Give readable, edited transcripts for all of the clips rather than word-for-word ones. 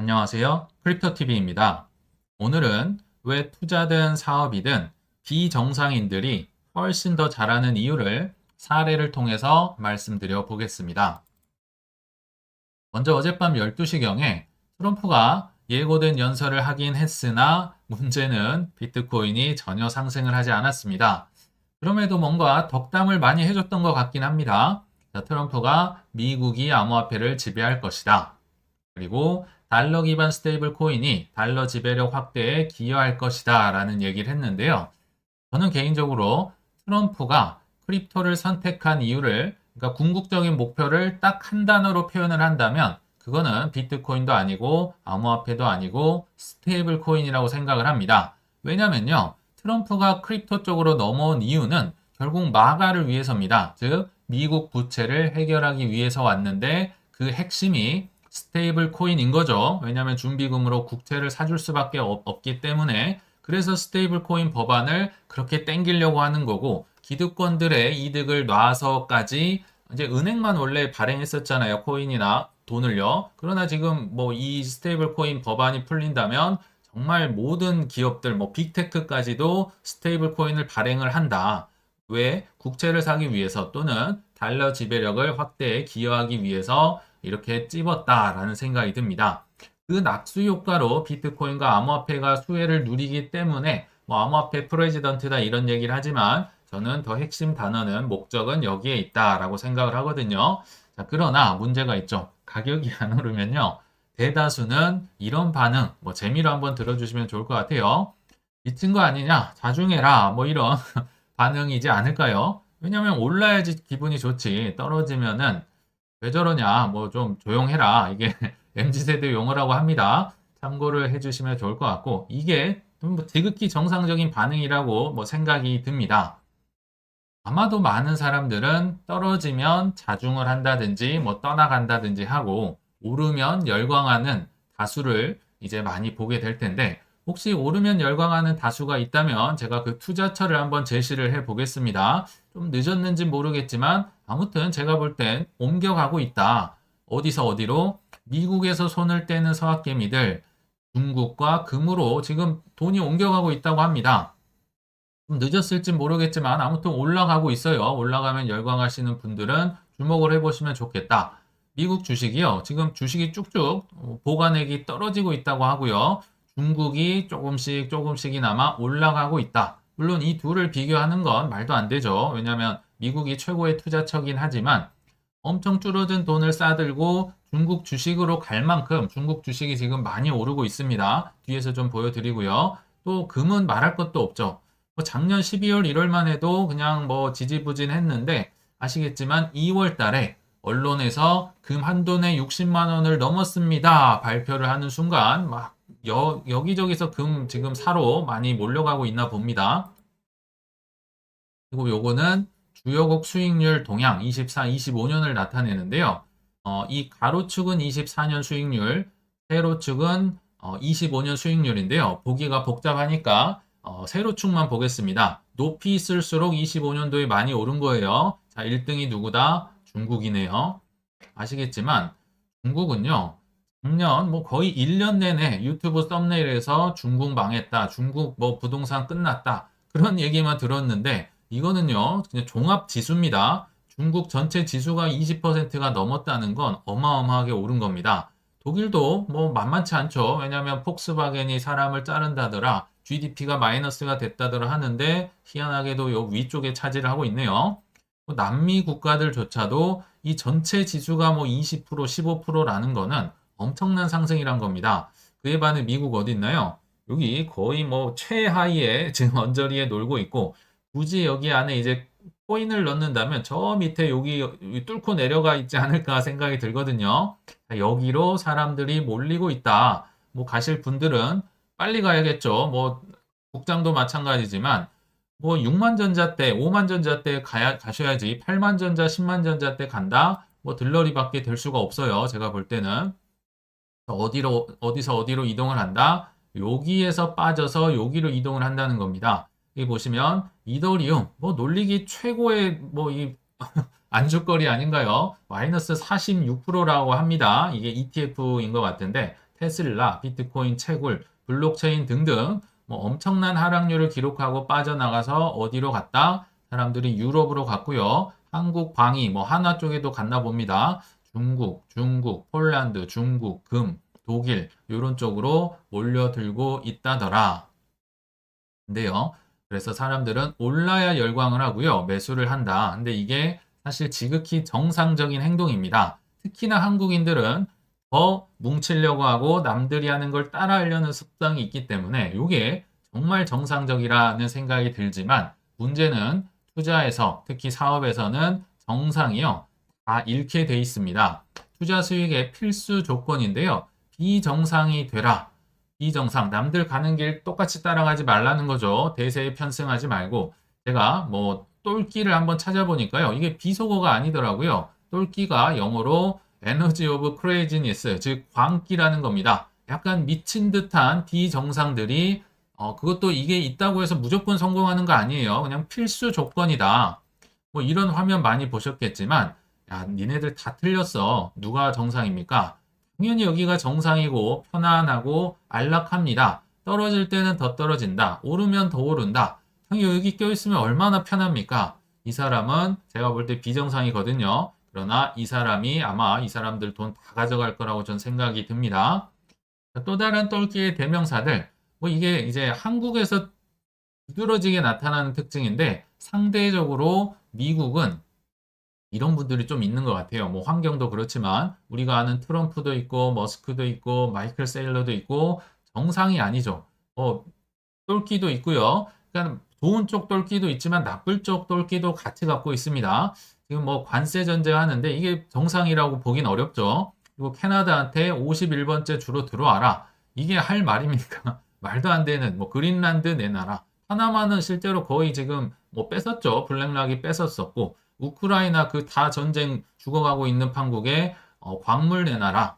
안녕하세요. 크립토TV입니다. 오늘은 왜 투자든 사업이든 비정상인들이 훨씬 더 잘하는 이유를 사례를 통해서 말씀드려 보겠습니다. 먼저 어젯밤 12시경에 트럼프가 예고된 연설을 하긴 했으나 문제는 비트코인이 전혀 상승을 하지 않았습니다. 그럼에도 뭔가 덕담을 많이 해줬던 것 같긴 합니다. 자, 트럼프가 미국이 암호화폐를 지배할 것이다. 그리고 달러 기반 스테이블 코인이 달러 지배력 확대에 기여할 것이다 라는 얘기를 했는데요. 저는 개인적으로 트럼프가 크립토를 선택한 이유를, 그러니까 궁극적인 목표를 딱 한 단어로 표현을 한다면 그거는 비트코인도 아니고 암호화폐도 아니고 스테이블 코인이라고 생각을 합니다. 왜냐면요, 트럼프가 크립토 쪽으로 넘어온 이유는 결국 마가를 위해서입니다. 즉 미국 부채를 해결하기 위해서 왔는데 그 핵심이 스테이블 코인인 거죠. 왜냐하면 준비금으로 국채를 사줄 수밖에 없기 때문에. 그래서 스테이블 코인 법안을 그렇게 땡기려고 하는 거고, 기득권들의 이득을 놔서까지 이제 은행만 원래 발행했었잖아요. 코인이나 돈을요. 그러나 지금 뭐 이 스테이블 코인 법안이 풀린다면 정말 모든 기업들, 뭐 빅테크까지도 스테이블 코인을 발행을 한다. 왜? 국채를 사기 위해서 또는 달러 지배력을 확대에 기여하기 위해서 이렇게 찝었다라는 생각이 듭니다. 그 낙수 효과로 비트코인과 암호화폐가 수혜를 누리기 때문에 뭐 암호화폐 프레지던트다 이런 얘기를 하지만 저는 더 핵심 단어는 목적은 여기에 있다라고 생각을 하거든요. 자, 그러나 문제가 있죠. 가격이 안 오르면요. 대다수는 이런 반응, 뭐 재미로 한번 들어주시면 좋을 것 같아요. 미친 거 아니냐? 자중해라. 뭐 이런 반응이지 않을까요? 왜냐면 올라야지 기분이 좋지. 떨어지면은 왜 저러냐? 뭐 좀 조용해라. 이게 MZ세대 용어라고 합니다. 참고를 해주시면 좋을 것 같고, 이게 좀 지극히 정상적인 반응이라고 뭐 생각이 듭니다. 아마도 많은 사람들은 떨어지면 자중을 한다든지 뭐 떠나간다든지 하고 오르면 열광하는 다수를 이제 많이 보게 될 텐데, 혹시 오르면 열광하는 다수가 있다면 제가 그 투자처를 한번 제시를 해 보겠습니다. 좀 늦었는지 모르겠지만 아무튼 제가 볼 땐 옮겨가고 있다. 어디서 어디로? 미국에서 손을 떼는 서학개미들 중국과 금으로 지금 돈이 옮겨가고 있다고 합니다. 좀 늦었을지 모르겠지만 아무튼 올라가고 있어요. 올라가면 열광하시는 분들은 주목을 해보시면 좋겠다. 미국 주식이요. 지금 주식이 쭉쭉 보관액이 떨어지고 있다고 하고요. 중국이 조금씩 조금씩이나마 올라가고 있다. 물론 이 둘을 비교하는 건 말도 안 되죠. 왜냐하면 미국이 최고의 투자처긴 하지만 엄청 줄어든 돈을 싸들고 중국 주식으로 갈 만큼 중국 주식이 지금 많이 오르고 있습니다. 뒤에서 좀 보여드리고요. 또 금은 말할 것도 없죠. 뭐 작년 12월, 1월만 해도 그냥 뭐 지지부진했는데 아시겠지만 2월 달에 언론에서 금 한 돈에 60만 원을 넘었습니다. 발표를 하는 순간 막 여기저기서 금 지금 사러 많이 몰려가고 있나 봅니다. 그리고 요거는 주요국 수익률 동향 24, 25년을 나타내는데요. 이 가로축은 24년 수익률, 세로축은 25년 수익률인데요. 보기가 복잡하니까 세로축만 보겠습니다. 높이 있을수록 25년도에 많이 오른 거예요. 자, 1등이 누구다? 중국이네요. 아시겠지만 중국은요. 작년 뭐 거의 1년 내내 유튜브 썸네일에서 중국 망했다. 중국 뭐 부동산 끝났다. 그런 얘기만 들었는데 이거는요. 그냥 종합 지수입니다. 중국 전체 지수가 20%가 넘었다는 건 어마어마하게 오른 겁니다. 독일도 뭐 만만치 않죠. 왜냐하면 폭스바겐이 사람을 자른다더라. GDP가 마이너스가 됐다더라 하는데 희한하게도 요 위쪽에 차지를 하고 있네요. 남미 국가들조차도 이 전체 지수가 뭐 20%, 15%라는 거는 엄청난 상승이란 겁니다. 그에 반해 미국 어디 있나요? 여기 거의 뭐 최하위에 지금 언저리에 놀고 있고, 굳이 여기 안에 이제 코인을 넣는다면 저 밑에 여기 뚫고 내려가 있지 않을까 생각이 들거든요. 여기로 사람들이 몰리고 있다. 뭐 가실 분들은 빨리 가야겠죠. 뭐 국장도 마찬가지지만 뭐 6만 전자 때, 5만 전자 때 가셔야지 8만 전자, 10만 전자 때 간다? 뭐 들러리밖에 될 수가 없어요. 제가 볼 때는. 어디서 어디로 이동을 한다? 여기에서 빠져서 여기로 이동을 한다는 겁니다. 여기 보시면 이더리움, 뭐 놀리기 최고의 뭐 이 안주거리 아닌가요? 마이너스 46%라고 합니다. 이게 ETF인 것 같은데 테슬라, 비트코인, 채굴, 블록체인 등등 뭐 엄청난 하락률을 기록하고 빠져나가서 어디로 갔다? 사람들이 유럽으로 갔고요. 한국 방위, 뭐 한화 쪽에도 갔나 봅니다. 중국, 폴란드, 중국, 금, 독일 이런 쪽으로 몰려들고 있다더라. 근데요. 그래서 사람들은 올라야 열광을 하고요. 매수를 한다. 근데 이게 사실 지극히 정상적인 행동입니다. 특히나 한국인들은 더 뭉치려고 하고 남들이 하는 걸 따라하려는 습성이 있기 때문에 이게 정말 정상적이라는 생각이 들지만 문제는 투자에서 특히 사업에서는 정상이요. 다 잃게 돼 있습니다. 투자 수익의 필수 조건인데요. 비정상이 되라. 비정상, 남들 가는 길 똑같이 따라가지 말라는 거죠. 대세에 편승하지 말고. 제가 뭐 똘끼를 한번 찾아보니까요. 이게 비속어가 아니더라고요. 똘끼가 영어로 에너지 오브 크레이지니스, 즉 광기라는 겁니다. 약간 미친 듯한 비정상들이 그것도 이게 있다고 해서 무조건 성공하는 거 아니에요. 그냥 필수 조건이다. 뭐 이런 화면 많이 보셨겠지만 야, 니네들 다 틀렸어. 누가 정상입니까? 당연히 여기가 정상이고 편안하고 안락합니다. 떨어질 때는 더 떨어진다. 오르면 더 오른다. 당연히 여기 껴있으면 얼마나 편합니까? 이 사람은 제가 볼 때 비정상이거든요. 그러나 이 사람이 아마 이 사람들 돈 다 가져갈 거라고 전 생각이 듭니다. 또 다른 똘끼의 대명사들. 뭐 이게 이제 한국에서 두드러지게 나타나는 특징인데 상대적으로 미국은 이런 분들이 좀 있는 것 같아요. 뭐 환경도 그렇지만 우리가 아는 트럼프도 있고 머스크도 있고 마이클 세일러도 있고 정상이 아니죠. 똘끼도 있고요. 그러니까 좋은 쪽 똘끼도 있지만 나쁠 쪽 똘끼도 같이 갖고 있습니다. 지금 뭐 관세 전쟁하는데 이게 정상이라고 보긴 어렵죠. 그리고 캐나다한테 51번째 주로 들어와라. 이게 할 말입니까? 말도 안 되는 뭐 그린란드 내놔라. 파나마는 실제로 거의 지금 뭐 뺏었죠. 블랙락이 뺏었었고 우크라이나 그 다 전쟁 죽어가고 있는 판국에 광물 내놔라.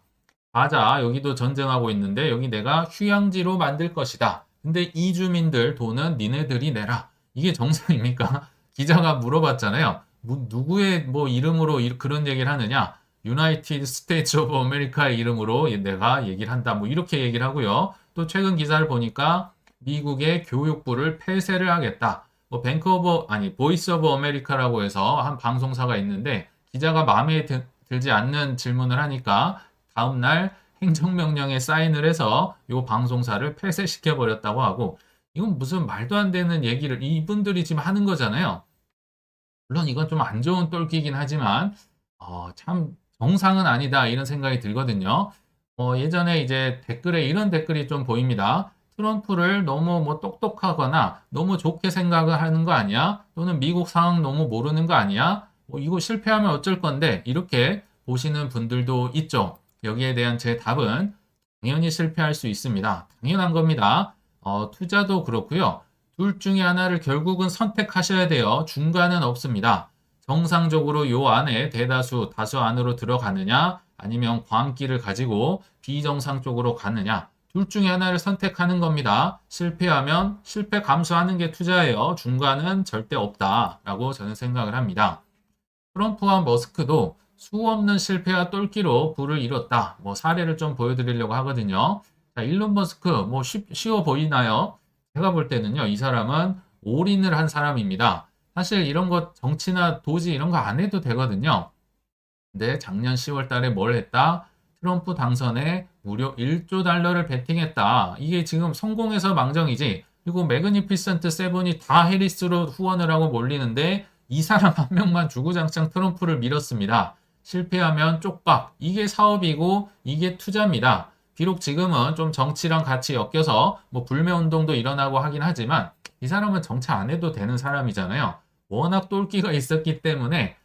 맞아. 여기도 전쟁하고 있는데 여기 내가 휴양지로 만들 것이다. 근데 이주민들 돈은 니네들이 내라. 이게 정상입니까? 기자가 물어봤잖아요. 누구의 뭐 이름으로 그런 얘기를 하느냐? 유나이티드 스테이츠 오브 아메리카의 이름으로 내가 얘기를 한다. 뭐 이렇게 얘기를 하고요. 또 최근 기사를 보니까 미국의 교육부를 폐쇄를 하겠다. 뭐 보이스 오브 아메리카라고 해서 한 방송사가 있는데 기자가 마음에 들지 않는 질문을 하니까 다음날 행정명령에 사인을 해서 이 방송사를 폐쇄시켜 버렸다고 하고 이건 무슨 말도 안 되는 얘기를 이분들이 지금 하는 거잖아요. 물론 이건 좀 안 좋은 똘끼긴 하지만 참 정상은 아니다 이런 생각이 들거든요. 예전에 이제 댓글에 이런 댓글이 좀 보입니다. 트럼프를 너무 뭐 똑똑하거나 너무 좋게 생각을 하는 거 아니야? 또는 미국 상황 너무 모르는 거 아니야? 뭐 이거 실패하면 어쩔 건데 이렇게 보시는 분들도 있죠. 여기에 대한 제 답은 당연히 실패할 수 있습니다. 당연한 겁니다. 투자도 그렇고요. 둘 중에 하나를 결국은 선택하셔야 돼요. 중간은 없습니다. 정상적으로 요 안에 다수 안으로 들어가느냐, 아니면 광기를 가지고 비정상 쪽으로 가느냐, 둘 중에 하나를 선택하는 겁니다. 실패하면 실패 감수하는 게 투자예요. 중간은 절대 없다라고 저는 생각을 합니다. 트럼프와 머스크도 수없는 실패와 똘끼로 부를 이뤘다. 뭐 사례를 좀 보여드리려고 하거든요. 자, 일론 머스크 뭐 쉬워 보이나요? 제가 볼 때는요. 이 사람은 올인을 한 사람입니다. 사실 이런 거 정치나 도지 이런 거 안 해도 되거든요. 근데 작년 10월 달에 뭘 했다? 트럼프 당선에 무려 1조 달러를 베팅했다. 이게 지금 성공해서 망정이지. 그리고 매그니피센트 세븐이 다 해리스로 후원을 하고 몰리는데 이 사람 한 명만 주구장창 트럼프를 밀었습니다. 실패하면 쪽박. 이게 사업이고 이게 투자입니다. 비록 지금은 좀 정치랑 같이 엮여서 뭐 불매운동도 일어나고 하긴 하지만 이 사람은 정치 안 해도 되는 사람이잖아요. 워낙 똘끼가 있었기 때문에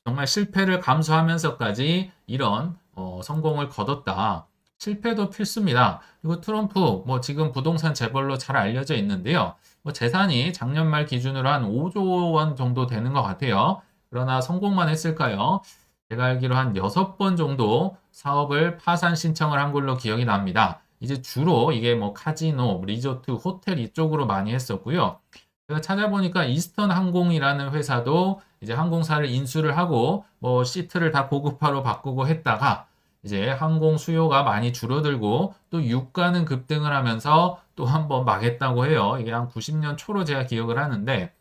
정말 실패를 감수하면서까지 이런 성공을 거뒀다. 실패도 필수입니다. 그리고 트럼프 뭐 지금 부동산 재벌로 잘 알려져 있는데요. 뭐 재산이 작년 말 기준으로 한 5조 원 정도 되는 것 같아요. 그러나 성공만 했을까요? 제가 알기로 한 6번 정도 사업을 파산 신청을 한 걸로 기억이 납니다. 이제 주로 이게 뭐 카지노, 리조트, 호텔 이쪽으로 많이 했었고요. 제가 찾아보니까 이스턴 항공이라는 회사도 이제 항공사를 인수를 하고 뭐 시트를 다 고급화로 바꾸고 했다가 이제 항공 수요가 많이 줄어들고 또 유가는 급등을 하면서 또 한 번 망했다고 해요. 이게 한 90년 초로 제가 기억을 하는데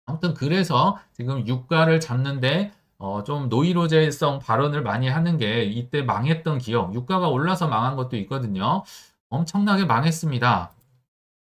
아무튼 그래서 지금 유가를 잡는데 좀 노이로제성 발언을 많이 하는 게 이때 망했던 기업, 유가가 올라서 망한 것도 있거든요. 엄청나게 망했습니다.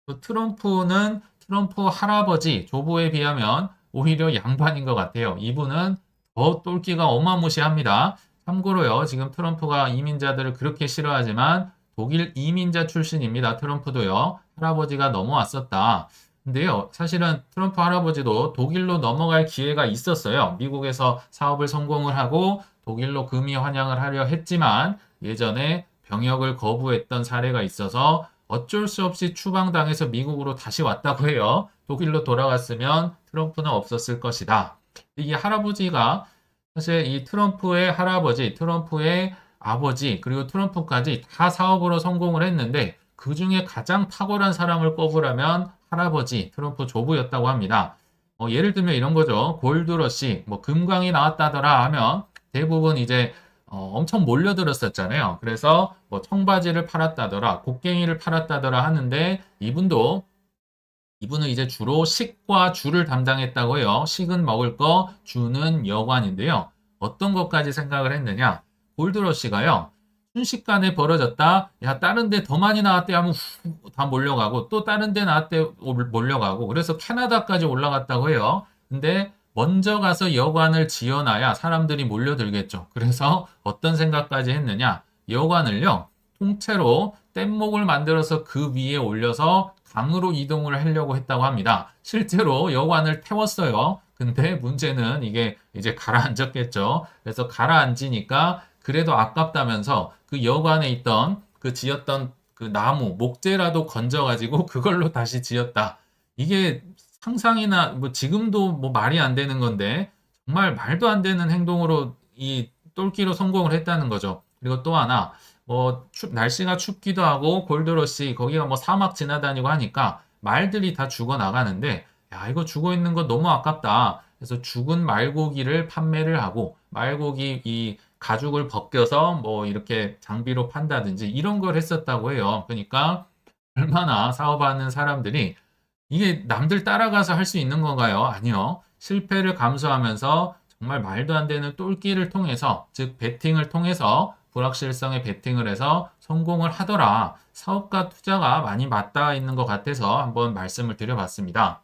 또 트럼프 할아버지 조부에 비하면 오히려 양반인 것 같아요. 이분은 더 똘끼가 어마무시합니다. 참고로요, 지금 트럼프가 이민자들을 그렇게 싫어하지만 독일 이민자 출신입니다. 트럼프도요, 할아버지가 넘어왔었다. 근데요, 사실은 트럼프 할아버지도 독일로 넘어갈 기회가 있었어요. 미국에서 사업을 성공을 하고 독일로 금이 환영을 하려 했지만 예전에 병역을 거부했던 사례가 있어서 어쩔 수 없이 추방당해서 미국으로 다시 왔다고 해요. 독일로 돌아갔으면 트럼프는 없었을 것이다. 이 할아버지가 사실 이 트럼프의 할아버지, 트럼프의 아버지, 그리고 트럼프까지 다 사업으로 성공을 했는데 그 중에 가장 탁월한 사람을 꼽으라면 할아버지, 트럼프 조부였다고 합니다. 예를 들면 이런 거죠. 골드러시, 뭐 금광이 나왔다더라 하면 대부분 이제 엄청 몰려들었었잖아요. 그래서 뭐 청바지를 팔았다더라, 곡괭이를 팔았다더라 하는데 이분은 이제 주로 식과 주를 담당했다고 해요. 식은 먹을 거, 주는 여관인데요. 어떤 것까지 생각을 했느냐? 골드러시가요. 순식간에 벌어졌다. 야, 다른 데 더 많이 나왔대 하면 다 몰려가고 또 다른 데 나왔대 몰려가고 그래서 캐나다까지 올라갔다고 해요. 근데 먼저 가서 여관을 지어놔야 사람들이 몰려들겠죠. 그래서 어떤 생각까지 했느냐? 여관을요. 통째로 뗏목을 만들어서 그 위에 올려서 강으로 이동을 하려고 했다고 합니다. 실제로 여관을 태웠어요. 근데 문제는 이게 이제 가라앉았겠죠. 그래서 가라앉으니까 그래도 아깝다면서 그 여관에 있던 그 지었던 그 나무, 목재라도 건져가지고 그걸로 다시 지었다. 이게 상상이나 뭐 지금도 뭐 말이 안 되는 건데 정말 말도 안 되는 행동으로 이 똘끼로 성공을 했다는 거죠. 그리고 또 하나 뭐 날씨가 춥기도 하고 골드러시 거기가 뭐 사막 지나다니고 하니까 말들이 다 죽어 나가는데 야 이거 죽어 있는 거 너무 아깝다. 그래서 죽은 말고기를 판매를 하고 말고기 이 가죽을 벗겨서 뭐 이렇게 장비로 판다든지 이런 걸 했었다고 해요. 그러니까 얼마나 사업하는 사람들이 이게 남들 따라가서 할 수 있는 건가요? 아니요. 실패를 감수하면서 정말 말도 안 되는 똘끼를 통해서, 즉, 베팅을 통해서 불확실성에 베팅을 해서 성공을 하더라. 사업과 투자가 많이 맞닿아 있는 것 같아서 한번 말씀을 드려봤습니다.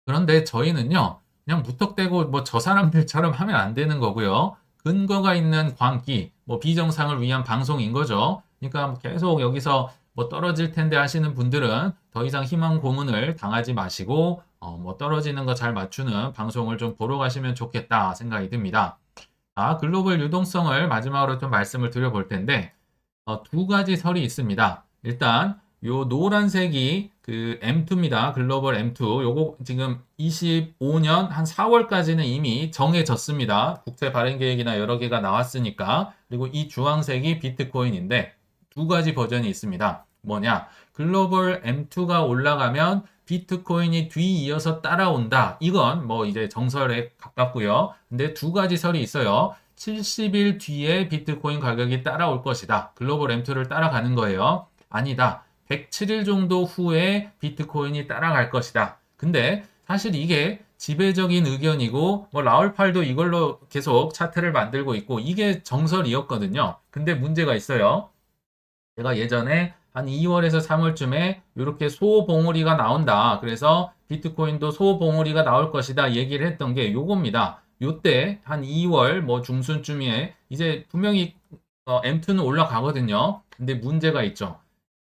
그런데 저희는요, 그냥 무턱대고 뭐 저 사람들처럼 하면 안 되는 거고요. 근거가 있는 광기, 뭐 비정상을 위한 방송인 거죠. 그러니까 뭐 계속 여기서 뭐 떨어질 텐데 하시는 분들은 더 이상 희망 고문을 당하지 마시고, 뭐 떨어지는 거 잘 맞추는 방송을 좀 보러 가시면 좋겠다 생각이 듭니다. 글로벌 유동성을 마지막으로 좀 말씀을 드려볼 텐데, 두 가지 설이 있습니다. 일단, 요 노란색이 그 M2입니다. 글로벌 M2. 요거 지금 25년 한 4월까지는 이미 정해졌습니다. 국채 발행 계획이나 여러 개가 나왔으니까. 그리고 이 주황색이 비트코인인데 두 가지 버전이 있습니다. 뭐냐? 글로벌 M2가 올라가면 비트코인이 뒤이어서 따라온다. 이건 뭐 이제 정설에 가깝고요. 근데 두 가지 설이 있어요. 70일 뒤에 비트코인 가격이 따라올 것이다. 글로벌 M2를 따라가는 거예요. 아니다. 107일 정도 후에 비트코인이 따라갈 것이다. 근데 사실 이게 지배적인 의견이고 뭐 라울팔도 이걸로 계속 차트를 만들고 있고 이게 정설이었거든요. 근데 문제가 있어요. 제가 예전에 한 2월에서 3월쯤에 이렇게 소봉우리가 나온다. 그래서 비트코인도 소봉우리가 나올 것이다. 얘기를 했던 게 요겁니다. 요때 한 2월 뭐 중순쯤에 이제 분명히 M2는 올라가거든요. 근데 문제가 있죠.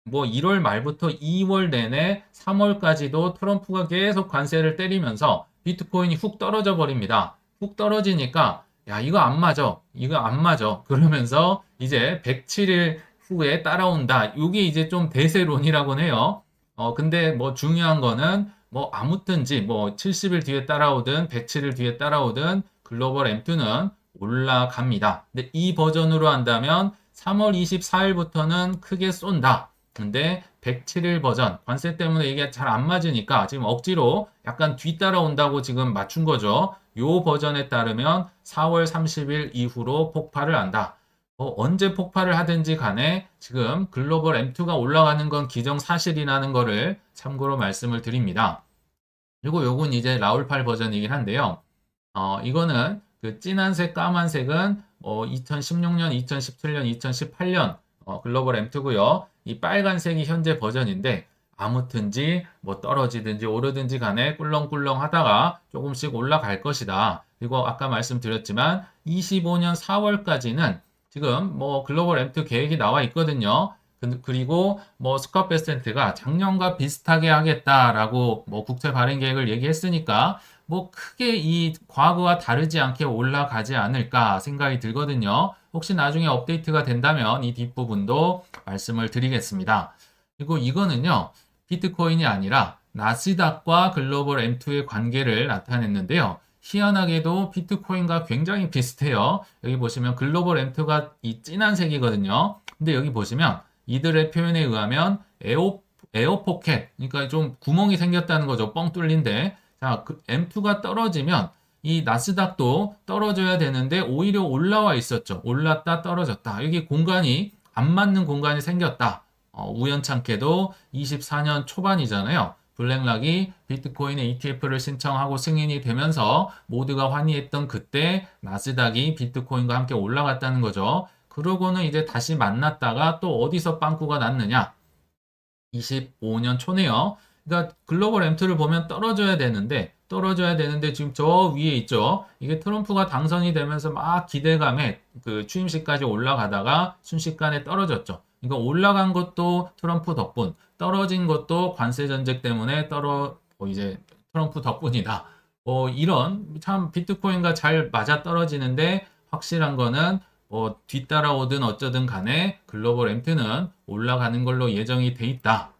뭐 1월 말부터 2월 내내 3월까지도 트럼프가 계속 관세를 때리면서 비트코인이 훅 떨어져 버립니다. 훅 떨어지니까 야 이거 안 맞아. 이거 안 맞아. 그러면서 이제 107일 후에 따라온다. 이게 이제 좀 대세론이라고 해요. 근데 뭐 중요한 거는 뭐 아무튼지 뭐 70일 뒤에 따라오든 107일 뒤에 따라오든 글로벌 M2는 올라갑니다. 근데 이 버전으로 한다면 3월 24일부터는 크게 쏜다. 근데 107일 버전 관세 때문에 이게 잘 안 맞으니까 지금 억지로 약간 뒤따라온다고 지금 맞춘 거죠. 요 버전에 따르면 4월 30일 이후로 폭발을 한다. 언제 폭발을 하든지 간에 지금 글로벌 M2가 올라가는 건 기정사실이라는 거를 참고로 말씀을 드립니다. 그리고 요건 이제 라울팔 버전이긴 한데요. 이거는 그 진한색, 까만색은 2016년, 2017년, 2018년 글로벌 M2고요. 이 빨간색이 현재 버전인데 아무튼지 뭐 떨어지든지 오르든지 간에 꿀렁꿀렁 하다가 조금씩 올라갈 것이다. 그리고 아까 말씀드렸지만 25년 4월까지는 지금 뭐 글로벌 M2 계획이 나와 있거든요. 그리고 뭐 스캇 베센트가 작년과 비슷하게 하겠다라고 뭐 국채 발행 계획을 얘기했으니까 뭐 크게 이 과거와 다르지 않게 올라가지 않을까 생각이 들거든요. 혹시 나중에 업데이트가 된다면 이 뒷부분도 말씀을 드리겠습니다. 그리고 이거는요, 비트코인이 아니라 나스닥과 글로벌 M2의 관계를 나타냈는데요. 희한하게도 비트코인과 굉장히 비슷해요. 여기 보시면 글로벌 M2가 이 진한 색이거든요. 근데 여기 보시면 이들의 표현에 의하면 에어포켓, 그러니까 좀 구멍이 생겼다는 거죠. 뻥 뚫린데. 자, 그 M2가 떨어지면 이 나스닥도 떨어져야 되는데 오히려 올라와 있었죠. 올랐다 떨어졌다. 여기 공간이 안 맞는 공간이 생겼다. 우연찮게도 24년 초반이잖아요. 블랙락이 비트코인의 ETF를 신청하고 승인이 되면서 모두가 환희했던 그때 나스닥이 비트코인과 함께 올라갔다는 거죠. 그러고는 이제 다시 만났다가 또 어디서 빵꾸가 났느냐? 25년 초네요. 그러니까 글로벌 M2를 보면 떨어져야 되는데 지금 저 위에 있죠. 이게 트럼프가 당선이 되면서 막 기대감에 그 취임식까지 올라가다가 순식간에 떨어졌죠. 그러니까 올라간 것도 트럼프 덕분, 떨어진 것도 관세 전쟁 때문에 이제 트럼프 덕분이다. 이런 참 비트코인과 잘 맞아 떨어지는데 확실한 거는 뒤따라오든 어쩌든 간에 글로벌 M2는 올라가는 걸로 예정이 돼 있다.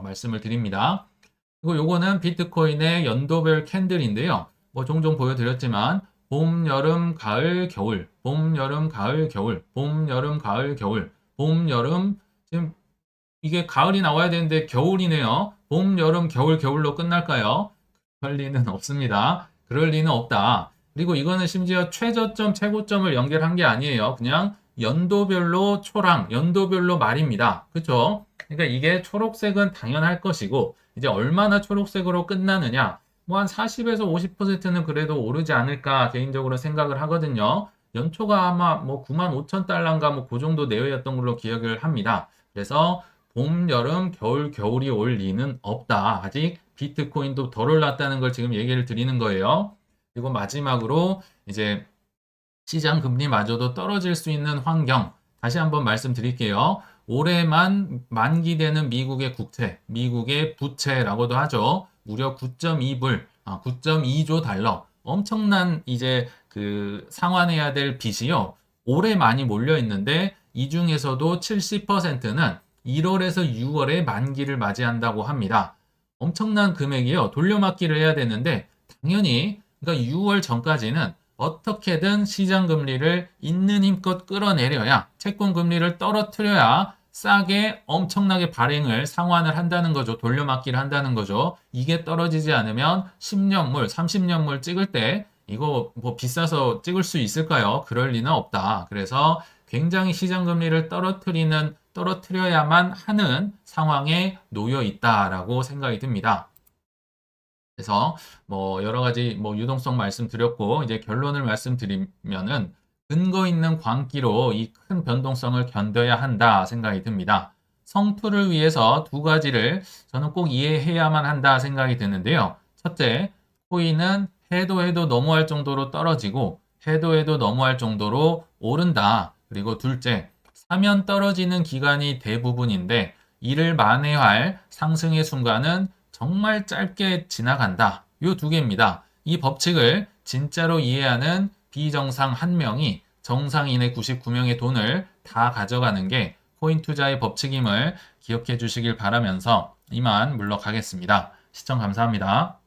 말씀을 드립니다. 그리고 요거는 비트코인의 연도별 캔들인데요. 뭐 종종 보여드렸지만 봄, 여름, 가을, 겨울, 봄, 여름, 가을, 겨울, 봄, 여름, 가을, 겨울, 봄, 여름, 지금 이게 가을이 나와야 되는데 겨울이네요. 봄, 여름, 겨울, 겨울로 끝날까요? 그럴 리는 없습니다. 그럴 리는 없다. 그리고 이거는 심지어 최저점, 최고점을 연결한 게 아니에요. 그냥 연도별로 초랑, 연도별로 말입니다. 그쵸? 그러니까 이게 초록색은 당연할 것이고, 이제 얼마나 초록색으로 끝나느냐? 뭐 한 40에서 50%는 그래도 오르지 않을까 개인적으로 생각을 하거든요. 연초가 아마 뭐 9만 5천 달러인가 뭐 그 정도 내외였던 걸로 기억을 합니다. 그래서 봄, 여름, 겨울, 겨울이 올 리는 없다. 아직 비트코인도 덜 올랐다는 걸 지금 얘기를 드리는 거예요. 그리고 마지막으로 이제 시장 금리마저도 떨어질 수 있는 환경. 다시 한번 말씀드릴게요. 올해만 만기되는 미국의 국채, 미국의 부채라고도 하죠. 무려 9.2불, 9.2조 달러. 엄청난 이제 그 상환해야 될 빚이요. 올해 많이 몰려 있는데 이 중에서도 70%는 1월에서 6월에 만기를 맞이한다고 합니다. 엄청난 금액이요. 돌려막기를 해야 되는데 당연히 그러니까 6월 전까지는 어떻게든 시장 금리를 있는 힘껏 끌어내려야 채권 금리를 떨어뜨려야 싸게 엄청나게 발행을 상환을 한다는 거죠. 돌려막기를 한다는 거죠. 이게 떨어지지 않으면 10년물, 30년물 찍을 때 이거 뭐 비싸서 찍을 수 있을까요? 그럴 리는 없다. 그래서 굉장히 시장 금리를 떨어뜨려야만 하는 상황에 놓여 있다라고 생각이 듭니다. 그래서 뭐 여러 가지 뭐 유동성 말씀드렸고 이제 결론을 말씀드리면은 근거 있는 광기로 이 큰 변동성을 견뎌야 한다 생각이 듭니다. 성투를 위해서 두 가지를 저는 꼭 이해해야만 한다 생각이 드는데요. 첫째, 코인은 해도 너무할 정도로 떨어지고 해도 너무할 정도로 오른다. 그리고 둘째, 사면 떨어지는 기간이 대부분인데 이를 만회할 상승의 순간은 정말 짧게 지나간다. 요 두 개입니다. 이 법칙을 진짜로 이해하는 비정상 한 명이 정상인의 99명의 돈을 다 가져가는 게 코인 투자의 법칙임을 기억해 주시길 바라면서 이만 물러가겠습니다. 시청 감사합니다.